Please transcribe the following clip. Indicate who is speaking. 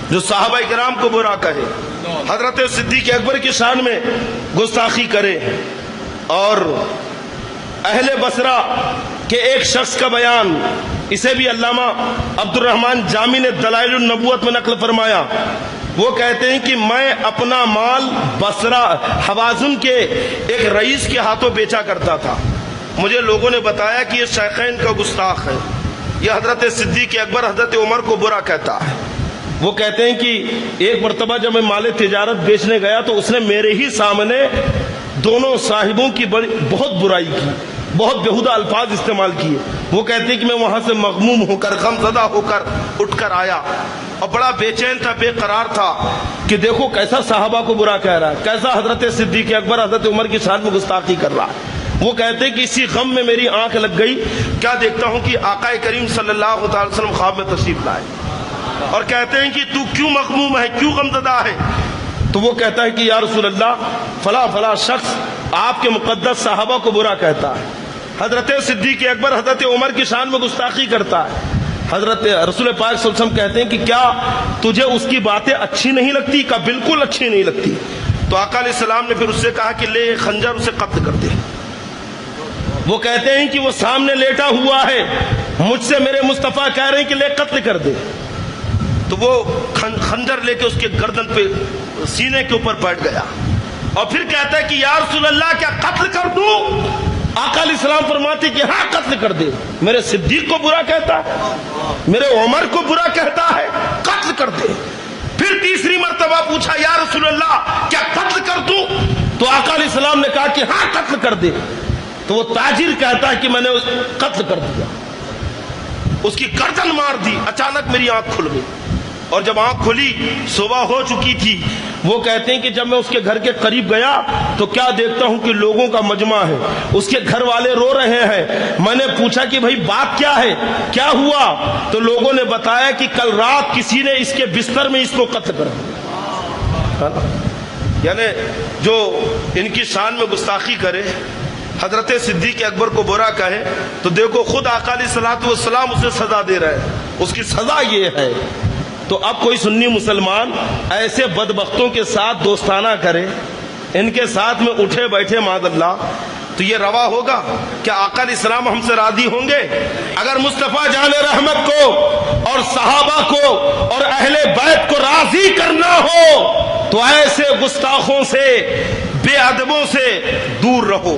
Speaker 1: جو صحابہ کرام کو برا کہے، حضرت صدیق اکبر کی شان میں گستاخی کرے، اور اہل بصرہ کے ایک شخص کا بیان، اسے بھی علامہ عبد الرحمن جامی نے دلائل النبوت میں نقل فرمایا۔ وہ کہتے ہیں کہ میں اپنا مال بصرہ حوازن کے ایک رئیس کے ہاتھوں بیچا کرتا تھا۔ مجھے لوگوں نے بتایا کہ یہ شیخین کا گستاخ ہے، یہ حضرت صدیق اکبر حضرت عمر کو برا کہتا ہے۔ وہ کہتے ہیں کہ ایک مرتبہ جب میں مال تجارت بیچنے گیا تو اس نے میرے ہی سامنے دونوں صاحبوں کی بہت برائی کی، بہت بےہودہ الفاظ استعمال کیے۔ وہ کہتے ہیں کہ میں وہاں سے مغموم ہو کر، غم زدہ ہو کر اٹھ کر آیا اور بڑا بے چین تھا، بے قرار تھا کہ دیکھو کیسا صحابہ کو برا کہہ رہا ہے، کیسا حضرت صدیق اکبر حضرت عمر کی شان میں گستاخی کر رہا ہے۔ وہ کہتے ہیں کہ اسی غم میں میری آنکھ لگ گئی، کیا دیکھتا ہوں کہ آقا کریم صلی اللہ علیہ وسلم خواب میں تشریف لائے اور کہتے ہیں کہ تو کیوں مغموم ہے، کیوں غمزدہ ہے؟ تو وہ کہتا ہے کہ یا رسول اللہ، فلاں فلاں شخص آپ کے مقدس صحابہ کو برا کہتا ہے، حضرت صدیق اکبر حضرت عمر کی شان میں گستاخی کرتا ہے۔ حضرت رسول پاک صلی اللہ علیہ وسلم کہتے ہیں کہ کیا تجھے اس کی باتیں اچھی نہیں لگتی؟ کہ بالکل اچھی نہیں لگتی۔ تو آقا علیہ السلام نے پھر اس سے کہا کہ لے خنجر، اسے قتل کر دے۔ وہ کہتے ہیں کہ وہ سامنے لیٹا ہوا ہے، مجھ سے میرے مصطفیٰ کہہ رہے ہیں کہ لے قتل کر دے۔ تو وہ خنجر لے کے اس کے گردن پہ سینے کے اوپر بیٹھ گیا اور پھر کہتا ہے کہ یا رسول اللہ کیا قتل کر دوں؟ آقا علیہ السلام فرماتے کہ ہاں قتل کر دے، میرے صدیق کو برا کہتا ہے، میرے عمر کو برا کہتا ہے، قتل کر دے۔ پھر تیسری مرتبہ پوچھا یا رسول اللہ کیا قتل کر دوں؟ تو آقا علیہ السلام نے کہا کہ ہاں قتل کر دے۔ تو وہ تاجر کہتا ہے کہ میں نے قتل کر دیا، اس کی گردن مار دی۔ اچانک میری آنکھ کھل گئی، اور جب آنکھ کھلی صبح ہو چکی تھی۔ وہ کہتے ہیں کہ جب میں اس کے گھر کے قریب گیا تو کیا دیکھتا ہوں کہ لوگوں کا مجمع ہے، اس کے گھر والے رو رہے ہیں۔ میں نے پوچھا کہ بھائی بات کیا ہے، کیا ہوا؟ تو لوگوں نے بتایا کہ کل رات کسی نے اس کے بستر میں اس کو قتل کر دیا۔ یعنی جو ان کی شان میں گستاخی کرے، حضرت صدیق اکبر کو برا کہے، تو دیکھو خود آقا علیہ الصلوۃ والسلام اسے سزا دے رہے ہیں، اس کی سزا یہ ہے۔ تو اب کوئی سنی مسلمان ایسے بدبختوں کے ساتھ دوستانہ کرے، ان کے ساتھ میں اٹھے بیٹھے معاذ اللہ، تو یہ روا ہوگا؟ کیا آقا علیہ السلام ہم سے راضی ہوں گے؟ اگر مصطفیٰ جان رحمت کو اور صحابہ کو اور اہل بیت کو راضی کرنا ہو تو ایسے گستاخوں سے، بے ادبوں سے دور رہو۔